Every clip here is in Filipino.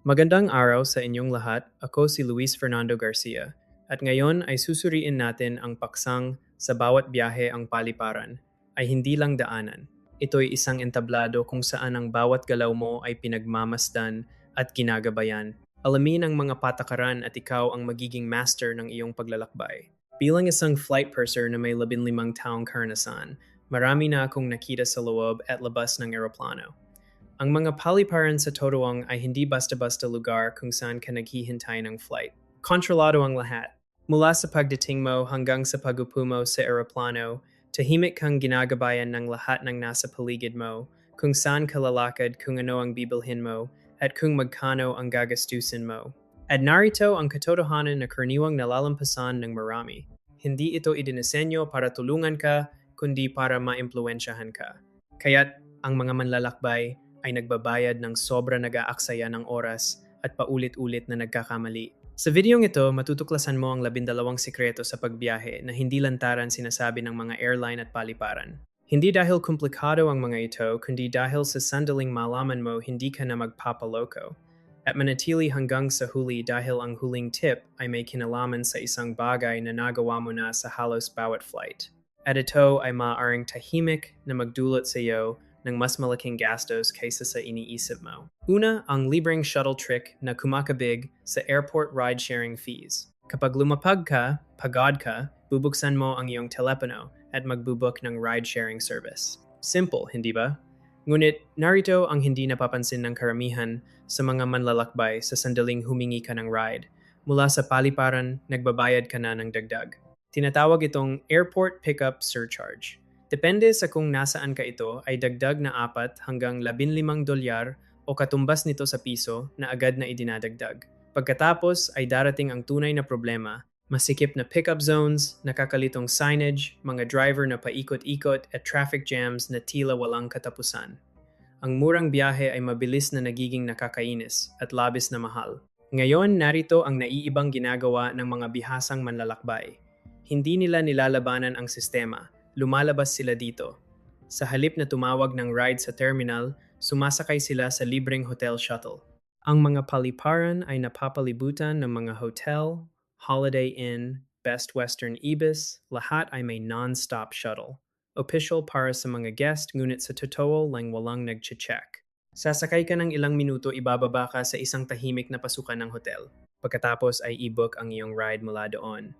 Magandang araw sa inyong lahat. Ako si Luis Fernando Garcia. At ngayon ay susuriin natin ang paksang sa bawat biyahe ang paliparan ay hindi lang daanan. Ito'y isang entablado kung saan ang bawat galaw mo ay pinagmamasdan at ginagabayan. Alamin ang mga patakaran at ikaw ang magiging master ng iyong paglalakbay. Bilang isang flight purser na may 15 taong karanasan, marami na akong nakita sa loob at labas ng eroplano. Ang mga paliparan sa Totoong ay hindi basta-basta lugar kung saan ka naghihintay ng flight. Kontrolado ang lahat. Mula sa pagdating mo hanggang sa pag-upo mo sa eroplano, tahimik kang ginagabayan ng lahat ng nasa paligid mo, kung saan ka lalakad, kung ano ang bibilhin mo, at kung magkano ang gagastusin mo. At narito ang katotohanan na karaniwang nalalampasan ng marami. Hindi ito idinisenyo para tulungan ka, kundi para maimpluwensyahan ka. Kaya't ang mga manlalakbay ay nagbabayad ng sobra nag-aaksaya ng oras at paulit-ulit na nagkakamali. Sa videong ito, matutuklasan mo ang 12 sikreto sa pagbiyahe na hindi lantaran sinasabi ng mga airline at paliparan. Hindi dahil komplikado ang mga ito, kundi dahil sa sandaling malaman mo hindi ka na magpapaloko. At manatili hanggang sa huli dahil ang huling tip ay may kinalaman sa isang bagay na nagawa mo na sa halos bawat flight. At ito ay maaaring tahimik na magdulot sa iyo ng mas malaking gastos kaysa sa iniisip mo. Una, ang libreng shuttle trick na kumakabig sa airport ride-sharing fees. Kapag lumapag ka, pagod ka, bubuksan mo ang iyong telepono at magbubuk ng ride-sharing service. Simple, hindi ba? Ngunit narito ang hindi napapansin ng karamihan sa mga manlalakbay sa sandaling humingi ka ng ride. Mula sa paliparan, nagbabayad ka na ng dagdag. Tinatawag itong airport pickup surcharge. Depende sa kung nasaan ka ito ay dagdag na 4 hanggang $15 o katumbas nito sa piso na agad na idinadagdag. Pagkatapos ay darating ang tunay na problema, masikip na pickup zones, nakakalitong signage, mga driver na paikot-ikot at traffic jams na tila walang katapusan. Ang murang biyahe ay mabilis na nagiging nakakainis at labis na mahal. Ngayon, narito ang naiibang ginagawa ng mga bihasang manlalakbay. Hindi nila nilalabanan ang sistema. Lumalabas sila dito. Sa halip na tumawag ng ride sa terminal, sumasakay sila sa libreng hotel shuttle. Ang mga paliparan ay napapalibutan ng mga hotel, Holiday Inn, Best Western Ibis, lahat ay may non-stop shuttle. Official para sa mga guest, ngunit sa totoo lang walang nag-check. Sasakay ka ng ilang minuto, ibababa ka sa isang tahimik na pasukan ng hotel. Pagkatapos ay i-book ang iyong ride mula doon.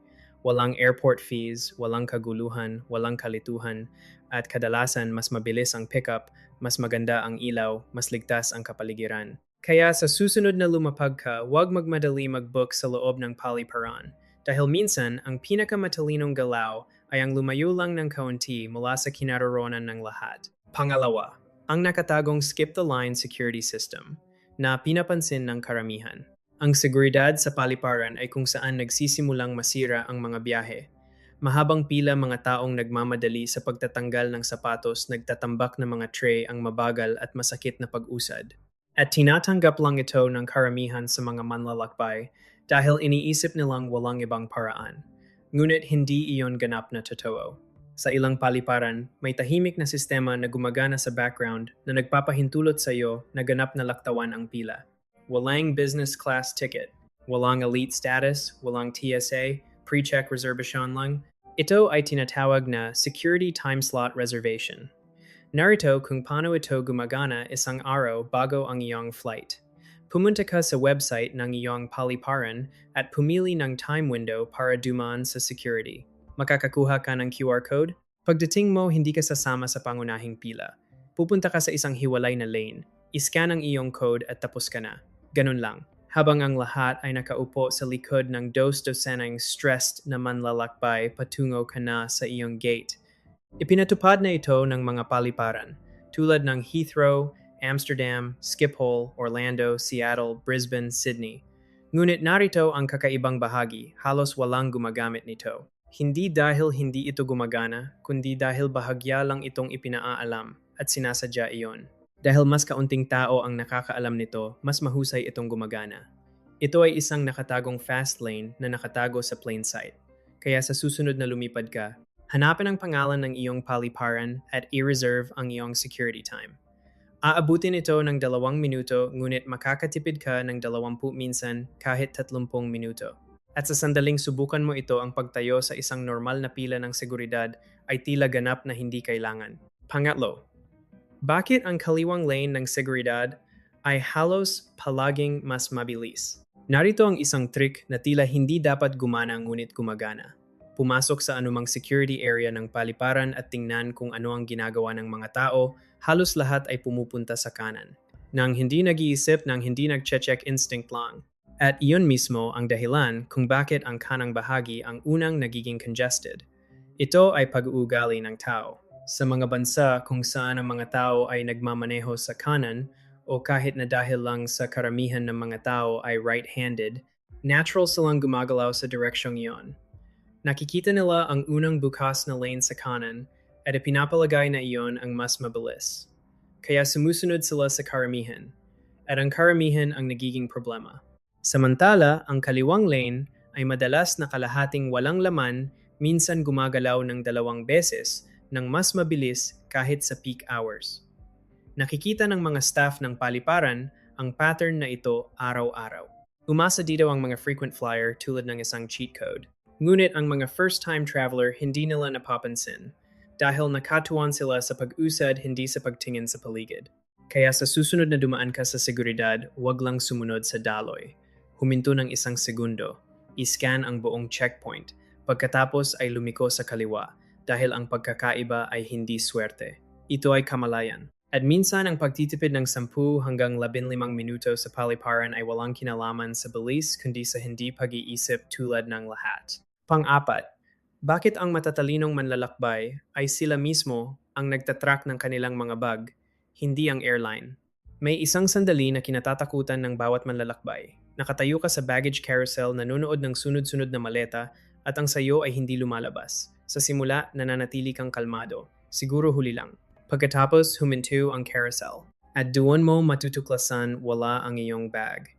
Walang airport fees, walang kaguluhan, walang kalituhan, at kadalasan mas mabilis ang pickup, mas maganda ang ilaw, mas ligtas ang kapaligiran. Kaya sa susunod na lumapag ka, huwag magmadali mag-book sa loob ng paliparan. Dahil minsan, ang pinakamatalinong galaw ay ang lumayo lang ng kaunti mula sa kinaroroonan ng lahat. Pangalawa, ang nakatagong skip the line security system na pinapansin ng karamihan. Ang seguridad sa paliparan ay kung saan nagsisimulang masira ang mga biyahe. Mahabang pila mga taong nagmamadali sa pagtatanggal ng sapatos, nagtatambak ng mga tray ang mabagal at masakit na pag-usad. At tinatanggap lang ito ng karamihan sa mga manlalakbay dahil iniisip nilang walang ibang paraan. Ngunit hindi iyon ganap na totoo. Sa ilang paliparan, may tahimik na sistema na gumagana sa background na nagpapahintulot sa iyo na ganap na laktawan ang pila. Walang business class ticket, walang elite status, walang TSA, pre-check reservation lang. Ito ay tinatawag na security time slot reservation. Narito kung paano ito gumagana isang araw bago ang iyong flight. Pumunta ka sa website ng iyong paliparan at pumili ng time window para dumaan sa security. Makakakuha ka ng QR code. Pagdating mo, hindi ka sasama sa pangunahing pila. Pupunta ka sa isang hiwalay na lane. I-scan ang iyong code at tapos ka na. Ganun lang. Habang ang lahat ay nakaupo sa likod ng dos-dosenang stressed na manlalakbay patungo ka na sa iyong gate. Ipinatupad na ito ng mga paliparan, tulad ng Heathrow, Amsterdam, Schiphol, Orlando, Seattle, Brisbane, Sydney. Ngunit narito ang kakaibang bahagi, halos walang gumagamit nito. Hindi dahil hindi ito gumagana, kundi dahil bahagya lang itong ipinaalam at sinasadya iyon. Dahil mas kaunting tao ang nakakaalam nito, mas mahusay itong gumagana. Ito ay isang nakatagong fast lane na nakatago sa plain sight. Kaya sa susunod na lumipad ka, hanapin ang pangalan ng iyong paliparan at i-reserve ang iyong security time. Aabutin ito ng 2 minuto ngunit makakatipid ka ng 20 minsan kahit 30 minuto. At sa sandaling subukan mo ito ang pagtayo sa isang normal na pila ng seguridad ay tila ganap na hindi kailangan. Pangatlo, bakit ang kaliwang lane ng seguridad ay halos palaging mas mabilis? Narito ang isang trick na tila hindi dapat gumana ngunit gumagana. Pumasok sa anumang security area ng paliparan at tingnan kung ano ang ginagawa ng mga tao, halos lahat ay pumupunta sa kanan. Nang hindi nag-iisip, nang hindi nag-check instinct lang. At iyon mismo ang dahilan kung bakit ang kanang bahagi ang unang nagiging congested. Ito ay pag-uugali ng tao. Sa mga bansa kung saan ang mga tao ay nagmamaneho sa kanan o kahit na dahil lang sa karamihan ng mga tao ay right-handed, natural silang gumagalaw sa direksyong iyon. Nakikita nila ang unang bukas na lane sa kanan at ipinapalagay na iyon ang mas mabilis. Kaya sumusunod sila sa karamihan at ang karamihan ang nagiging problema. Samantala, ang kaliwang lane ay madalas na kalahating walang laman, minsan gumagalaw ng 2 beses ng mas mabilis kahit sa peak hours. Nakikita ng mga staff ng paliparan ang pattern na ito araw-araw. Umasa dito ang mga frequent flyer tulad ng isang cheat code. Ngunit ang mga first-time traveler hindi nila napapansin dahil nakatuon sila sa pag-usad hindi sa pagtingin sa paligid. Kaya sa susunod na dumaan ka sa seguridad, huwag lang sumunod sa daloy. Huminto ng 1 segundo, i-scan ang buong checkpoint, pagkatapos ay lumiko sa kaliwa dahil ang pagkakaiba ay hindi swerte. Ito ay kamalayan. At minsan ang pagtitipid ng 10 hanggang 15 minuto sa paliparan ay walang kinalaman sa bilis kundi sa hindi pag-iisip tulad ng lahat. Pang-apat, bakit ang matatalinong manlalakbay ay sila mismo ang nagtatrack ng kanilang mga bag, hindi ang airline? May isang sandali na kinatatakutan ng bawat manlalakbay. Nakatayo ka sa baggage carousel, nanonood ng sunod-sunod na maleta at ang sayo ay hindi lumalabas. Sa simula, nananatili kang kalmado. Siguro huli lang. Pagkatapos, huminto ang carousel. At doon mo matutuklasan wala ang iyong bag.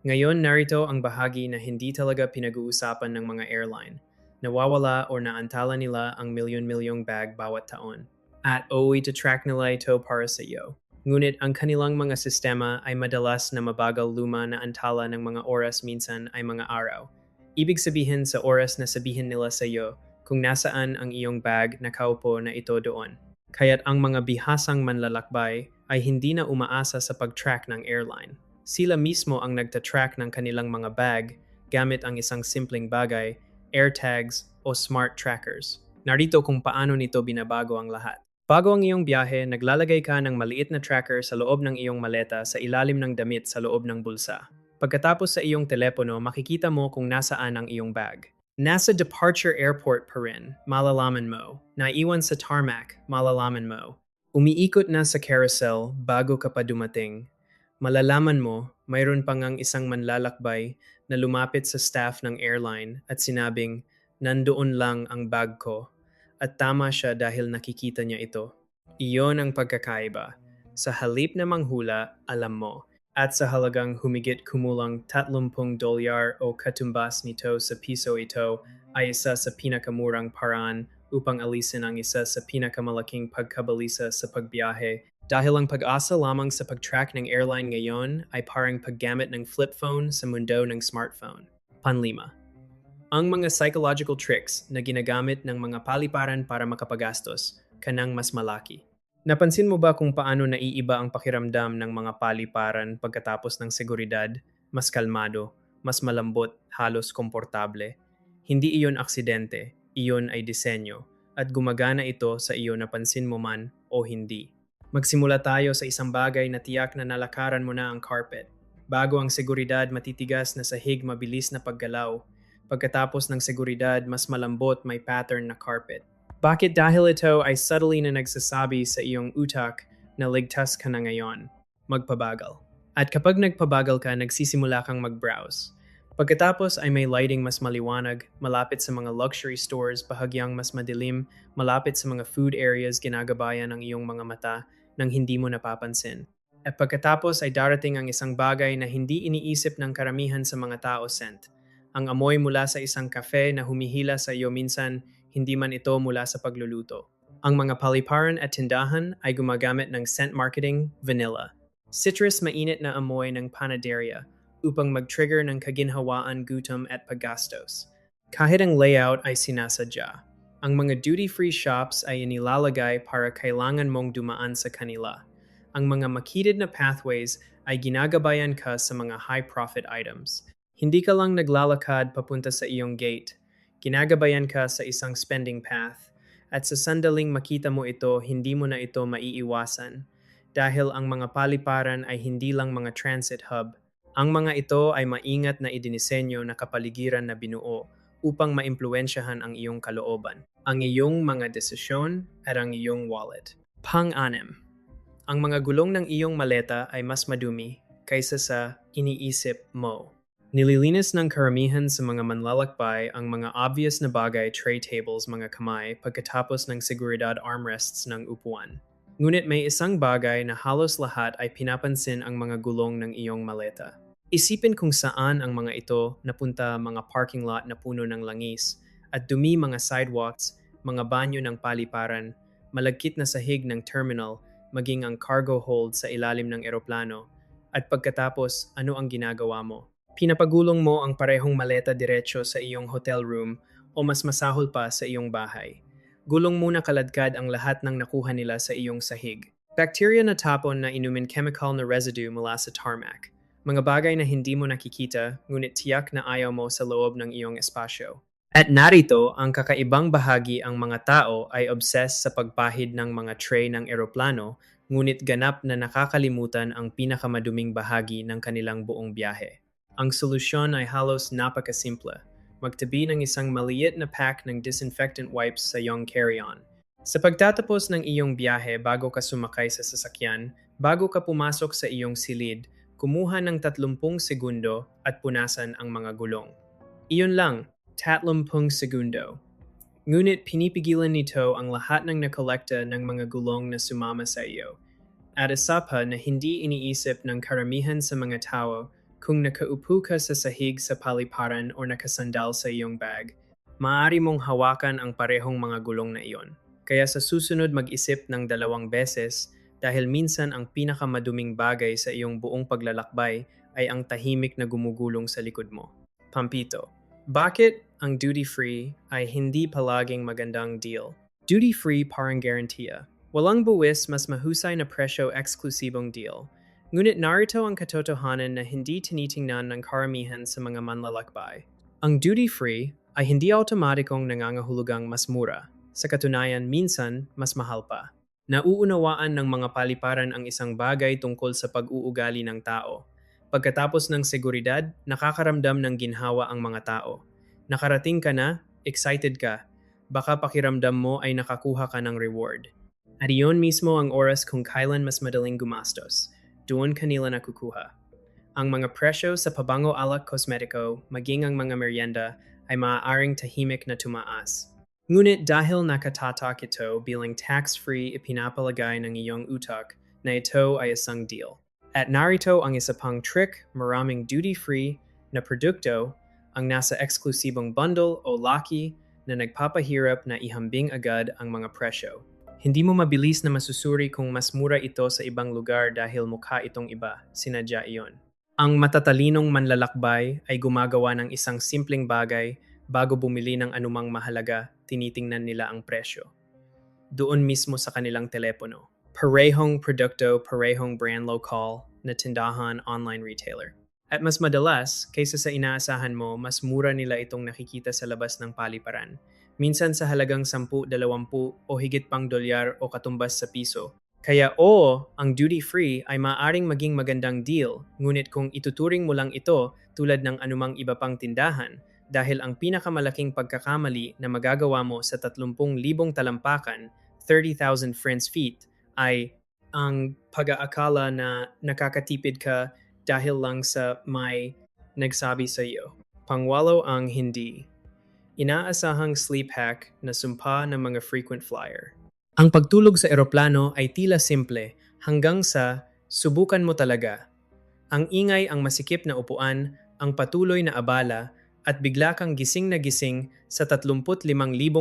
Ngayon, narito ang bahagi na hindi talaga pinag-uusapan ng mga airline. Nawawala o naantala nila ang milyon-milyong bag bawat taon. At to-track nila ito para sa iyo. Ngunit ang kanilang mga sistema ay madalas na mabagal luma na antala ng mga oras minsan ay mga araw. Ibig sabihin sa oras na sabihin nila sa iyo kung nasaan ang iyong bag nakaupo na ito doon. Kaya't ang mga bihasang manlalakbay ay hindi na umaasa sa pag-track ng airline. Sila mismo ang nagtatrack ng kanilang mga bag gamit ang isang simpleng bagay, AirTags o smart trackers. Narito kung paano nito binabago ang lahat. Bago ang iyong biyahe, naglalagay ka ng maliit na tracker sa loob ng iyong maleta sa ilalim ng damit sa loob ng bulsa. Pagkatapos sa iyong telepono, makikita mo kung nasaan ang iyong bag. Nasa departure airport pa rin, malalaman mo. Naiwan sa tarmac, malalaman mo. Umiikot na sa carousel bago ka pa dumating. Malalaman mo, mayroon pa ngang isang manlalakbay na lumapit sa staff ng airline at sinabing, nandoon lang ang bag ko. At tama siya dahil nakikita niya ito. Iyon ang pagkakaiba. Sa halip na manghula, alam mo. At sa halagang humigit kumulang $30 o katumbas nito sa piso ito ay isa sa pinakamurang paraan upang alisin ang isa sa pinakamalaking pagkabalisa sa pagbiyahe dahil ang pag-asa lamang sa pag-track ng airline ngayon ay parang paggamit ng flip phone sa mundo ng smartphone. Panlima. Ang mga psychological tricks na ginagamit ng mga paliparan para makapagastos, kanang mas malaki. Napansin mo ba kung paano naiiba ang pakiramdam ng mga paliparan pagkatapos ng seguridad? Mas kalmado, mas malambot, halos komportable. Hindi iyon aksidente, iyon ay disenyo, at gumagana ito sa iyo napansin mo man o hindi. Magsimula tayo sa isang bagay na tiyak na nalakaran mo na ang carpet. Bago ang seguridad, matitigas na sahig, mabilis na paggalaw. Pagkatapos ng seguridad, mas malambot, may pattern na carpet. Bakit dahil ito ay subtly na nagsasabi sa iyong utak na ligtas ka na ngayon? Magpabagal. At kapag nagpabagal ka, nagsisimula kang mag-browse. Pagkatapos ay may lighting mas maliwanag, malapit sa mga luxury stores, bahagyang mas madilim, malapit sa mga food areas, ginagabayan ang iyong mga mata nang hindi mo napapansin. At pagkatapos ay darating ang isang bagay na hindi iniisip ng karamihan sa mga tao scent. Ang amoy mula sa isang kafe na humihila sa iyo minsan, hindi man ito mula sa pagluluto. Ang mga paliparan at tindahan ay gumagamit ng scent marketing, vanilla. Citrus mainit na amoy ng panaderia upang mag-trigger ng kaginhawaan, gutom at paggastos. Kahit ang layout ay sinasadya. Ang mga duty-free shops ay inilalagay para kailangan mong dumaan sa kanila. Ang mga makitid na pathways ay ginagabayan ka sa mga high-profit items. Hindi ka lang naglalakad papunta sa iyong gate. Ginagabayan ka sa isang spending path. At sa sandaling makita mo ito, hindi mo na ito maiiwasan. Dahil ang mga paliparan ay hindi lang mga transit hub. Ang mga ito ay maingat na idinisenyo na kapaligiran na binuo upang maimpluwensyahan ang iyong kalooban, ang iyong mga desisyon at ang iyong wallet. Pang-anim. Ang mga gulong ng iyong maleta ay mas madumi kaysa sa iniisip mo. Nililinis ng karamihan sa mga manlalakbay ang mga obvious na bagay, tray tables, mga kamay, pagkatapos ng seguridad armrests ng upuan. Ngunit may isang bagay na halos lahat ay pinapansin ang mga gulong ng iyong maleta. Isipin kung saan ang mga ito napunta, mga parking lot na puno ng langis, at dumi, mga sidewalks, mga banyo ng paliparan, malagkit na sahig ng terminal, maging ang cargo hold sa ilalim ng eroplano, at pagkatapos ano ang ginagawa mo? Pinapagulong mo ang parehong maleta diretso sa iyong hotel room o mas masahol pa sa iyong bahay. Gulong muna kaladkad ang lahat ng nakuha nila sa iyong sahig. Bacteria na tapon na inumin, chemical na residue mula sa tarmac. Mga bagay na hindi mo nakikita ngunit tiyak na ayaw mo sa loob ng iyong espasyo. At narito ang kakaibang bahagi, ang mga tao ay obsessed sa pagpahid ng mga tray ng eroplano ngunit ganap na nakakalimutan ang pinakamaduming bahagi ng kanilang buong biyahe. Ang solusyon ay halos napakasimple. Magtabi ng isang maliit na pack ng disinfectant wipes sa iyong carry-on. Sa pagtatapos ng iyong biyahe bago ka sumakay sa sasakyan, bago ka pumasok sa iyong silid, kumuha ng 30 segundo at punasan ang mga gulong. Iyon lang, 30 segundo. Ngunit pinipigilan nito ang lahat ng nakolekta ng mga gulong na sumama sa iyo. At isa pa na hindi iniisip ng karamihan sa mga tao, kung nakaupo ka sa sahig sa paliparan o nakasandal sa iyong bag, maaari mong hawakan ang parehong mga gulong na iyon. Kaya sa susunod mag-isip ng 2 beses dahil minsan ang pinakamaduming bagay sa iyong buong paglalakbay ay ang tahimik na gumugulong sa likod mo. Pampito. Bakit ang duty-free ay hindi palaging magandang deal? Duty-free parang garantiya. Walang buwis, mas mahusay na presyo, eksklusibong deal. Ngunit narito ang katotohanan na hindi tinitingnan ng karamihan sa mga manlalakbay. Ang duty-free ay hindi automatikong nangangahulugang mas mura. Sa katunayan, minsan, mas mahal pa. Nauunawaan ng mga paliparan ang isang bagay tungkol sa pag-uugali ng tao. Pagkatapos ng seguridad, nakakaramdam ng ginhawa ang mga tao. Nakarating ka na, excited ka. Baka pakiramdam mo ay nakakuha ka ng reward. At iyon mismo ang oras kung kailan mas madaling gumastos. Doon kanila nakukuha. Ang mga presyo sa pabango, alak, kosmetiko, maging ang mga merienda ay maaaring tahimik na tumaas. Ngunit dahil nakatatak ito bilang tax-free, ipinapalagay ng iyong utak na ito ay isang deal. At narito ang isa pang trick, maraming duty-free na produkto ang nasa eksklusibong bundle o lucky na nagpapahirap na ihambing agad ang mga presyo. Hindi mo mabilis na masusuri kung mas mura ito sa ibang lugar dahil mukha itong iba, sinadya iyon. Ang matatalinong manlalakbay ay gumagawa ng isang simpleng bagay bago bumili ng anumang mahalaga, tinitingnan nila ang presyo. Doon mismo sa kanilang telepono. Parehong produkto, parehong brand, local na tindahan, online retailer. At mas madalas, kaysa sa inaasahan mo, mas mura nila itong nakikita sa labas ng paliparan. Minsan sa halagang 10, 20 o higit pang dolyar o katumbas sa piso. Kaya oo, ang duty-free ay maaaring maging magandang deal, ngunit kung ituturing mo lang ito tulad ng anumang iba pang tindahan, dahil ang pinakamalaking pagkakamali na magagawa mo sa 30,000 talampakan, 30,000 French feet, ay ang pag-aakala na nakakatipid ka dahil lang sa may nagsabi sa iyo. Pangwalo ang hindi inaasahang sleep hack na sumpa ng mga frequent flyer. Ang pagtulog sa eroplano ay tila simple hanggang sa subukan mo talaga. Ang ingay, ang masikip na upuan, ang patuloy na abala, at bigla kang gising na gising sa 35,000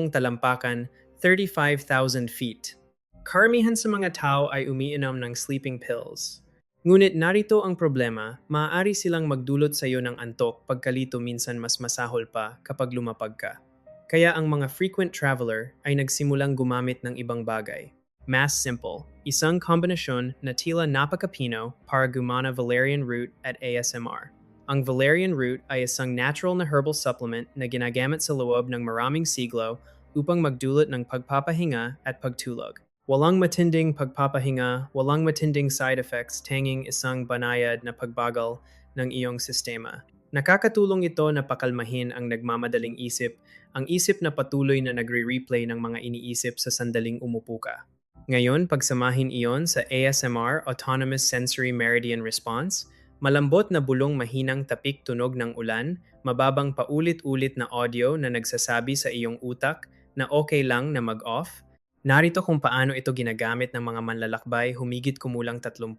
talampakan, 35,000 feet. Karamihan sa mga tao ay umiinom ng sleeping pills. Ngunit narito ang problema, maaari silang magdulot sa iyo ng antok pagkalito minsan mas masahol pa kapag lumapag ka. Kaya ang mga frequent traveler ay nagsimulang gumamit ng ibang bagay. Mass Simple, isang kombinasyon na tila napakapino para gumana valerian root at ASMR. Ang valerian root ay isang natural na herbal supplement na ginagamit sa loob ng maraming siglo upang magdulot ng pagpapahinga at pagtulog. Walang matinding pagpapahinga, walang matinding side effects, tanging isang banayad na pagbagal ng iyong sistema. Nakakatulong ito na pakalmahin ang nagmamadaling isip, ang isip na patuloy na nagre-replay ng mga iniisip sa sandaling umupo ka. Ngayon, pagsamahin iyon sa ASMR, Autonomous Sensory Meridian Response, malambot na bulong mahinang tapik tunog ng ulan, mababang paulit-ulit na audio na nagsasabi sa iyong utak na okay lang na mag-off. Narito kung paano ito ginagamit ng mga manlalakbay humigit kumulang 30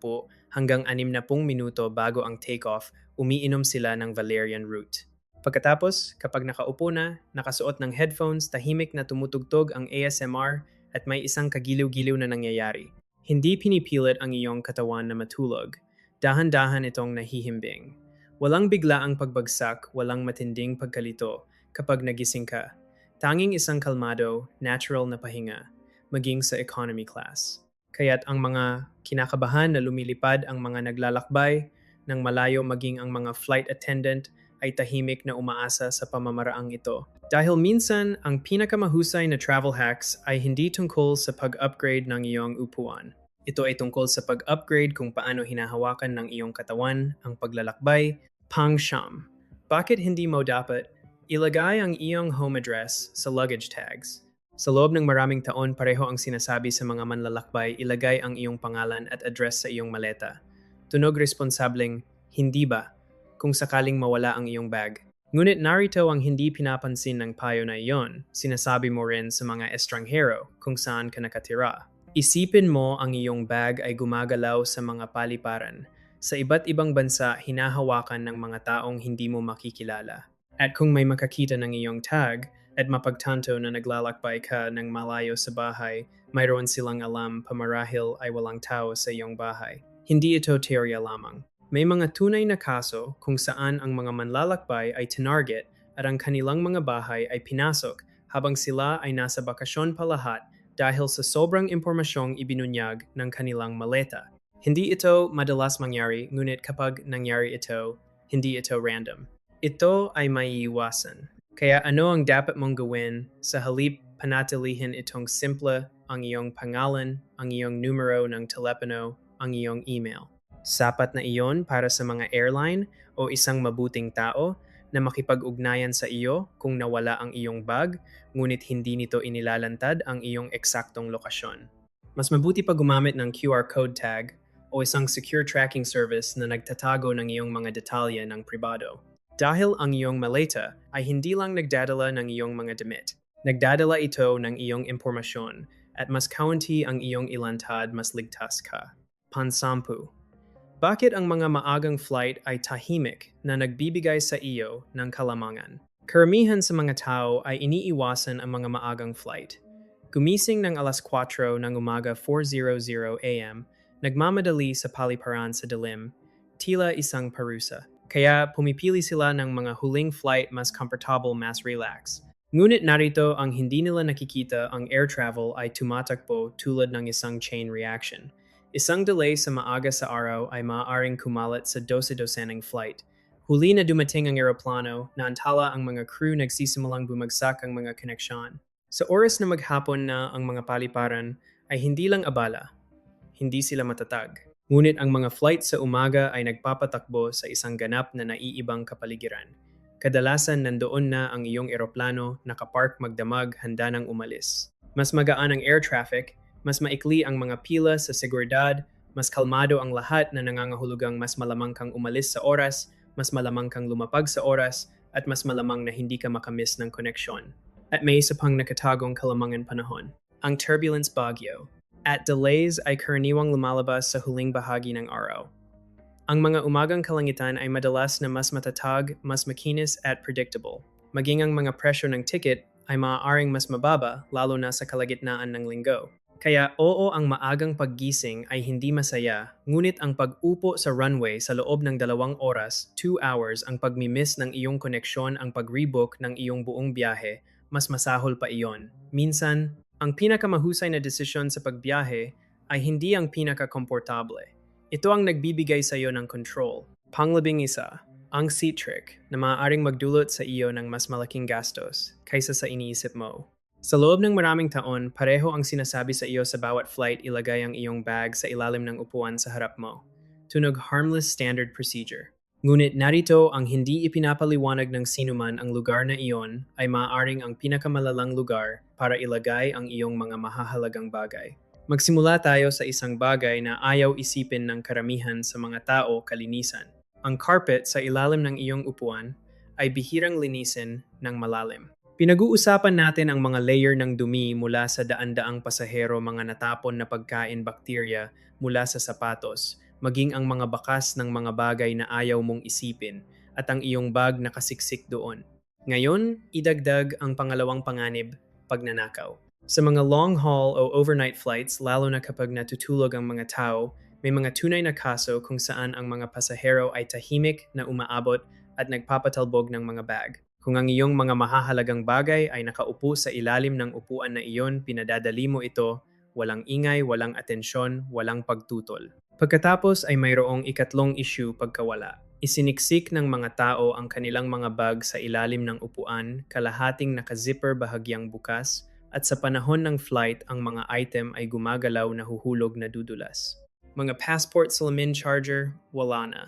hanggang 60 minuto bago ang takeoff, umiinom sila ng valerian root. Pagkatapos, kapag nakaupo na, nakasuot ng headphones, tahimik na tumutugtog ang ASMR at may isang kagiliw-giliw na nangyayari. Hindi pinipilit ang iyong katawan na matulog. Dahan-dahan itong nahihimbing. Walang biglaang pagbagsak, walang matinding pagkalito kapag nagising ka. Tanging isang kalmado, natural na pahinga, maging sa economy class. Kaya't ang mga kinakabahan na lumilipad ang mga naglalakbay ng malayo maging ang mga flight attendant ay tahimik na umaasa sa pamamaraang ito. Dahil minsan, ang pinakamahusay na travel hacks ay hindi tungkol sa pag-upgrade ng iyong upuan. Ito ay tungkol sa pag-upgrade kung paano hinahawakan ng iyong katawan ang paglalakbay. Pang-siyam. Bakit hindi mo dapat ilagay ang iyong home address sa luggage tags? Sa loob ng maraming taon, pareho ang sinasabi sa mga manlalakbay, ilagay ang iyong pangalan at address sa iyong maleta. Tunog responsableng, hindi ba, kung sakaling mawala ang iyong bag. Ngunit narito ang hindi pinapansin ng payo na iyon, sinasabi mo rin sa mga estranghero kung saan ka nakatira. Isipin mo ang iyong bag ay gumagalaw sa mga paliparan. Sa iba't ibang bansa, hinahawakan ng mga taong hindi mo makikilala. At kung may makakita ng iyong tag, at mapagtanto na naglalakbay ka ng malayo sa bahay, mayroon silang alam pamarahil ay walang tao sa iyong bahay. Hindi ito teorya lamang. May mga tunay na kaso kung saan ang mga manlalakbay ay tinarget at ang kanilang mga bahay ay pinasok habang sila ay nasa bakasyon pa lahat dahil sa sobrang impormasyong ibinunyag ng kanilang maleta. Hindi ito madalas mangyari, ngunit kapag nangyari ito, hindi ito random. Ito ay maiiwasan. Kaya ano ang dapat mong gawin sa halip panatilihin itong simple, ang iyong pangalan, ang iyong numero ng telepono, ang iyong email. Sapat na iyon para sa mga airline o isang mabuting tao na makipag-ugnayan sa iyo kung nawala ang iyong bag, ngunit hindi nito inilalantad ang iyong eksaktong lokasyon. Mas mabuti pa gumamit ng QR code tag o isang secure tracking service na nagtatago ng iyong mga detalye ng pribado. Dahil ang iyong maleta ay hindi lang nagdadala ng iyong mga damit. Nagdadala ito ng iyong impormasyon at mas kaunti ang iyong ilantad, mas ligtas ka. Pansampu. Bakit ang mga maagang flight ay tahimik na nagbibigay sa iyo ng kalamangan? Karamihan sa mga tao ay iniiwasan ang mga maagang flight. Gumising ng alas 4 ng umaga 4:00 AM, nagmamadali sa paliparan sa dilim, tila isang parusa. Kaya pumipili sila ng mga huling flight mas comfortable, mas relax. Ngunit narito ang hindi nila nakikita, ang air travel ay tumatakbo tulad ng isang chain reaction. Isang delay sa maaga sa araw ay maaaring kumalat sa dose-dosenang flight. Huli na dumating ang eroplano, naantala ang mga crew, nagsisimulang bumagsak ang mga koneksyon. Sa oras na maghapon na ang mga paliparan ay hindi lang abala, hindi sila matatag. Ngunit ang mga flight sa umaga ay nagpapatakbo sa isang ganap na naiibang kapaligiran. Kadalasan nandoon na ang iyong eroplano, nakapark magdamag, handa nang umalis. Mas magaan ang air traffic, mas maikli ang mga pila sa seguridad, mas kalmado ang lahat na nangangahulugang mas malamang kang umalis sa oras, mas malamang kang lumapag sa oras, at mas malamang na hindi ka makamiss ng koneksyon. At may isa pang nakatagong kalamangan panahon, ang turbulence bagyo. At delays ay karaniwang lumalabas sa huling bahagi ng araw. Ang mga umagang kalangitan ay madalas na mas matatag, mas makinis at predictable. Maging ang mga presyo ng ticket ay maaaring mas mababa lalo na sa kalagitnaan ng linggo. Kaya oo, ang maagang paggising ay hindi masaya, ngunit ang pag-upo sa runway sa loob ng 2 oras, 2 hours ang pagmimiss ng iyong koneksyon ang pag-rebook ng iyong buong biyahe, mas masahol pa iyon. Minsan, ang pinakamahusay na desisyon sa pagbiyahe ay hindi ang pinaka-komportable. Ito ang nagbibigay sa iyo ng control. Panglabing-isa, ang seat trick na maaaring magdulot sa iyo ng mas malaking gastos kaysa sa iniisip mo. Sa loob ng maraming taon, pareho ang sinasabi sa iyo sa bawat flight ilagay ang iyong bag sa ilalim ng upuan sa harap mo. Tunog harmless standard procedure. Ngunit narito ang hindi ipinapaliwanag ng sinuman ang lugar na iyon ay maaaring ang pinakamalalang lugar para ilagay ang iyong mga mahahalagang bagay. Magsimula tayo sa isang bagay na ayaw isipin ng karamihan sa mga tao, kalinisan. Ang carpet sa ilalim ng iyong upuan ay bihirang linisin ng malalim. Pinag-uusapan natin ang mga layer ng dumi mula sa daan-daang pasahero, mga natapon na pagkain, bakterya mula sa sapatos, maging ang mga bakas ng mga bagay na ayaw mong isipin at ang iyong bag nakasiksik doon. Ngayon, idagdag ang pangalawang panganib, pagnanakaw. Sa mga long haul o overnight flights, lalo na kapag natutulog ang mga tao, may mga tunay na kaso kung saan ang mga pasahero ay tahimik na umaabot at nagpapatalbog ng mga bag. Kung ang iyong mga mahahalagang bagay ay nakaupo sa ilalim ng upuan na iyon, pinadadali mo ito, walang ingay, walang atensyon, walang pagtutol. Pagkatapos ay mayroong ikatlong issue, pagkawala. Isiniksik ng mga tao ang kanilang mga bag sa ilalim ng upuan, kalahating naka-zipper bahagyang bukas, at sa panahon ng flight ang mga item ay gumagalaw na huhulog na dudulas. Mga passport, salamin, charger, wala na.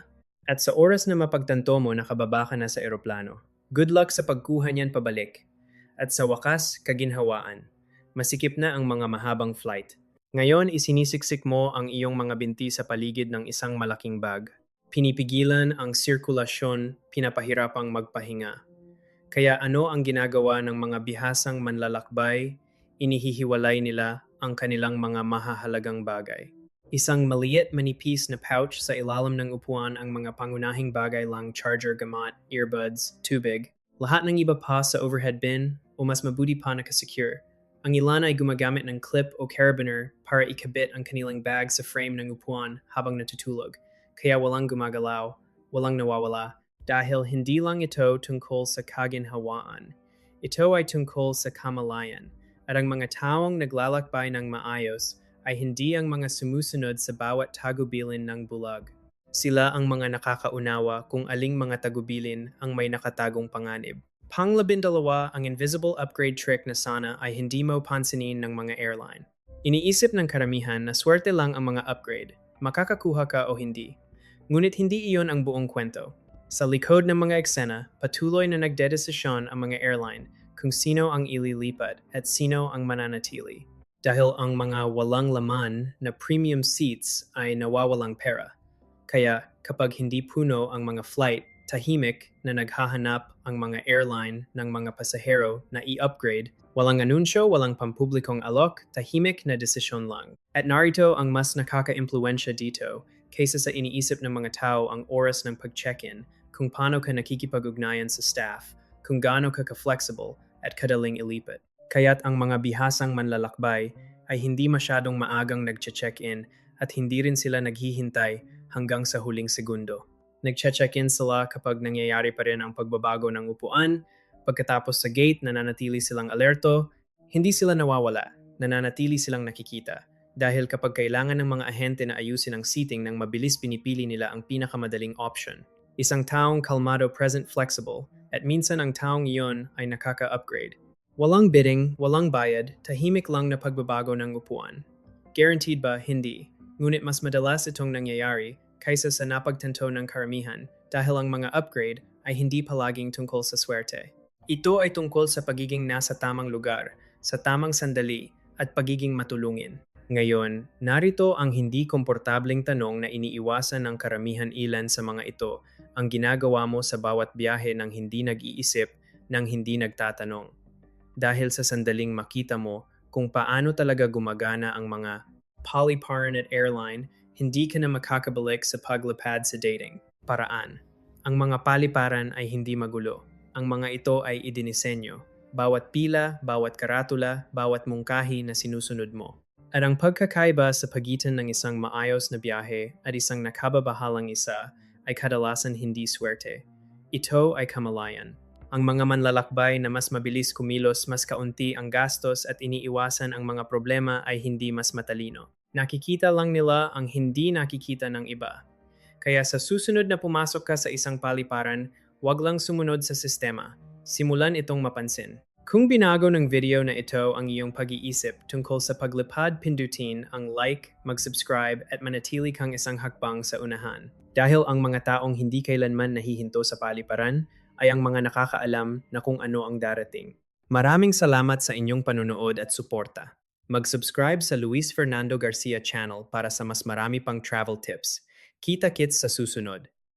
At sa oras na mapagtanto mo, nakababa ka na sa eroplano. Good luck sa pagkuha niyan pabalik. At sa wakas, kaginhawaan. Masikip na ang mga mahabang flight. Ngayon, isinisiksik mo ang iyong mga binti sa paligid ng isang malaking bag. Pinipigilan ang sirkulasyon, pinapahirapang magpahinga. Kaya ano ang ginagawa ng mga bihasang manlalakbay? Inihihiwalay nila ang kanilang mga mahahalagang bagay. Isang maliit manipis na pouch sa ilalim ng upuan, ang mga pangunahing bagay lang, charger, gamot, earbuds, tubig. Lahat ng iba pa sa overhead bin o mas mabuti pa nakasecure. Ang ilan ay gumagamit ng clip o carabiner para ikabit ang kanilang bag sa frame ng upuan habang natutulog. Kaya walang gumagalaw, walang nawawala, dahil hindi lang ito tungkol sa kaginhawaan. Ito ay tungkol sa kamalayan. At ang mga taong naglalakbay ng maayos ay hindi ang mga sumusunod sa bawat tagubilin ng bulag. Sila ang mga nakakaunawa kung aling mga tagubilin ang may nakatagong panganib. Panglabindalawa, ang invisible upgrade trick na sana ay hindi mo pansinin ng mga airline. Iniisip ng karamihan na swerte lang ang mga upgrade, makakakuha ka o hindi. Ngunit hindi iyon ang buong kwento. Sa likod ng mga eksena, patuloy na nagdedesisyon ang mga airline kung sino ang ililipat at sino ang mananatili. Dahil ang mga walang laman na premium seats ay nawawalang pera. Kaya kapag hindi puno ang mga flight, tahimik na naghahanap ang mga airline ng mga pasahero na i-upgrade, walang anunsyo, walang pampublikong alok, tahimik na desisyon lang. At narito ang mas nakaka-impluwensya dito, kaysa sa iniisip ng mga tao ang oras ng pag-check-in, kung paano ka nakikipag-ugnayan sa staff, kung gaano ka ka-flexible at kadaling ilipat. Kaya't ang mga bihasang manlalakbay ay hindi masyadong maagang nag-check-in at hindi rin sila naghihintay hanggang sa huling segundo. Nag-check-in sila kapag nangyayari pa rin ang pagbabago ng upuan, pagkatapos sa gate nananatili silang alerto, hindi sila nawawala, nananatili silang nakikita. Dahil kapag kailangan ng mga ahente na ayusin ang seating nang mabilis, pinipili nila ang pinakamadaling option. Isang taong kalmado, present, flexible, at minsan ang taong iyon ay nakaka-upgrade. Walang bidding, walang bayad, tahimik lang na pagbabago ng upuan. Guaranteed ba? Hindi. Ngunit mas madalas itong nangyayari kaysa sa napagtanto ng karamihan dahil ang mga upgrade ay hindi palaging tungkol sa swerte. Ito ay tungkol sa pagiging nasa tamang lugar, sa tamang sandali, at pagiging matulungin. Ngayon, narito ang hindi komportableng tanong na iniiwasan ng karamihan. Ilan sa mga ito ang ginagawa mo sa bawat biyahe nang hindi nag-iisip, nang hindi nagtatanong. Dahil sa sandaling makita mo kung paano talaga gumagana ang mga polyparent at airline, hindi ka na makakabalik sa paglapad sa dating. Paraan. Ang mga paliparan ay hindi magulo. Ang mga ito ay idinisenyo. bawat pila, bawat karatula, bawat mungkahi na sinusunod mo. At ang pagkakaiba sa pagitan ng isang maayos na biyahe at isang nakababahalang isa ay kadalasan hindi swerte. Ito ay kamalayan. Ang mga manlalakbay na mas mabilis kumilos, mas kaunti ang gastos at iniiwasan ang mga problema ay hindi mas matalino. Nakikita lang nila ang hindi nakikita ng iba. Kaya sa susunod na pumasok ka sa isang paliparan, huwag lang sumunod sa sistema. Simulan itong mapansin. Kung binago ng video na ito ang iyong pag-iisip tungkol sa paglipad, pindutin ang like, mag-subscribe at manatili kang isang hakbang sa unahan. Dahil ang mga taong hindi kailanman nahihinto sa paliparan ay ang mga nakakaalam na kung ano ang darating. Maraming salamat sa inyong panunood at suporta. Mag-subscribe sa Luis Fernando Garcia channel para sa mas marami pang travel tips. Kita-kits sa susunod.